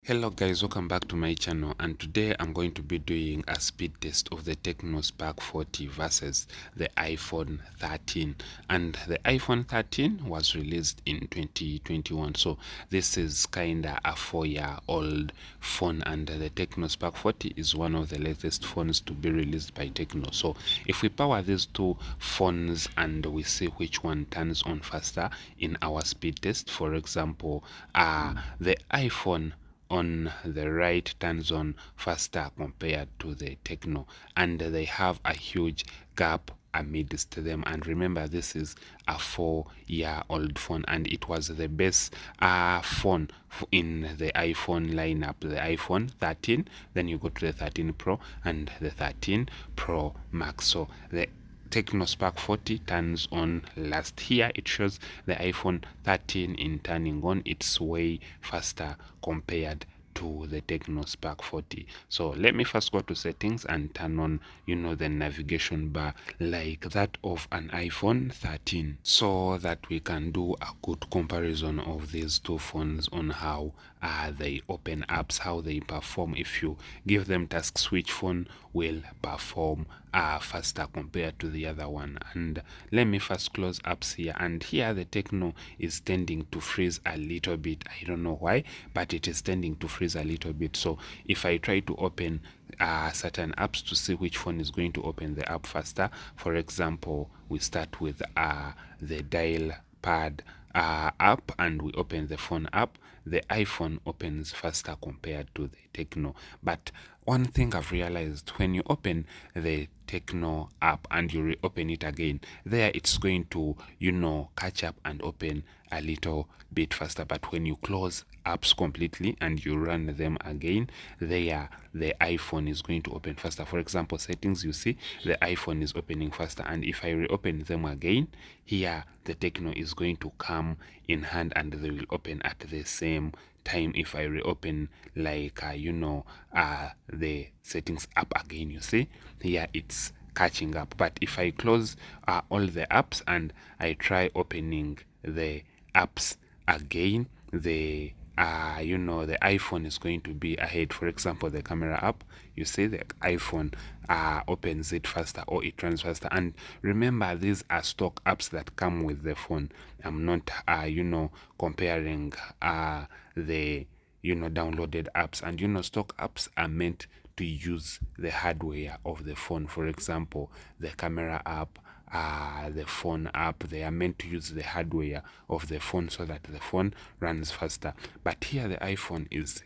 Hello guys, welcome back to my channel, and today I'm going to be doing a speed test of the Tecno Spark 40 versus the iPhone 13. And the iPhone 13 was released in 2021, so this is kinda a 4-year-old phone, and the Tecno Spark 40 is one of the latest phones to be released by Tecno. So if we power these two phones and we see which one turns on faster in our speed test, for example, the iPhone on the right turns on faster compared to the Tecno, and they have a huge gap amidst them. And remember, this is a 4-year-old phone, and it was the best phone in the iPhone lineup, the iPhone 13. Then you go to the 13 Pro and the 13 Pro Max. So the Tecno Spark 40 turns on last. Here it shows the iPhone 13 in turning on. It's way faster compared to the Tecno Spark 40. So let me first go to settings and turn on, the navigation bar like that of an iPhone 13, so that we can do a good comparison of these two phones on how they open apps, how they perform. If you give them tasks, which phone will perform faster compared to the other one. And let me first close apps here, and here the Tecno is tending to freeze a little bit. I don't know why, but it is tending to freeze a little bit. So if I try to open certain apps to see which phone is going to open the app faster, for example, we start with the dial pad app and we open the phone app, the iPhone opens faster compared to the Tecno. But one thing I've realized, when you open the Tecno app and you reopen it again, there it's going to catch up and open a little bit faster. But when you close apps completely and you run them again, there the iPhone is going to open faster. For example, settings, you see the iPhone is opening faster, and if I reopen them again, here the Tecno is going to come in hand and they will open at the same time. If I reopen like the settings app again, you see here it's catching up. But if I close all the apps and I try opening the apps again, the the iPhone is going to be ahead. For example, the camera app, you see the iPhone opens it faster, or it runs faster. And remember, these are stock apps that come with the phone. I'm not comparing the downloaded apps. And stock apps are meant to use the hardware of the phone. For example, the camera app, the phone app, they are meant to use the hardware of the phone so that the phone runs faster. But here the iPhone is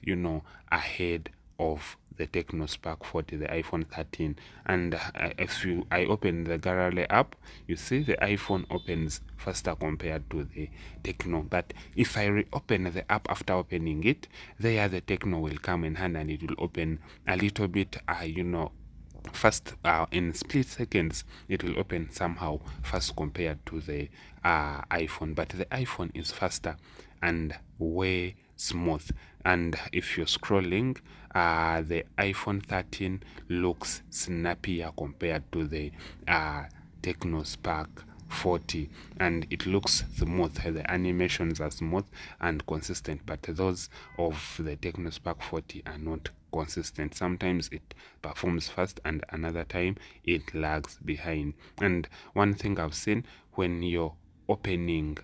ahead of the Tecno Spark 40, the iPhone 13. And if I open the Garale app, you see the iPhone opens faster compared to the Tecno. But if I reopen the app after opening it, there the Tecno will come in hand and it will open a little bit fast. In split seconds it will open somehow fast compared to the iPhone. But the iPhone is faster and way smooth. And if you're scrolling, the iPhone 13 looks snappier compared to the Tecno Spark 40, and it looks smooth. The animations are smooth and consistent, but those of the Tecno Spark 40 are not consistent. Sometimes it performs fast and another time it lags behind. And one thing I've seen, when you're opening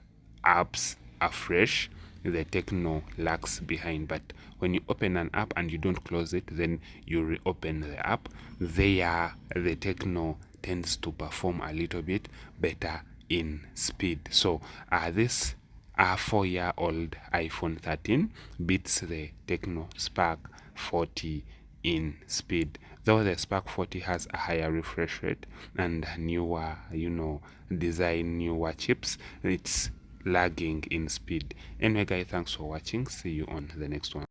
apps afresh, the Tecno lags behind. But when you open an app and you don't close it, then you reopen the app, there the Tecno tends to perform a little bit better in speed. So this 4-year-old iPhone 13 beats the Tecno Spark 40 in speed, though the Spark 40 has a higher refresh rate and newer design, newer chips. It's lagging in speed. Anyway guys, thanks for watching. See you on the next one.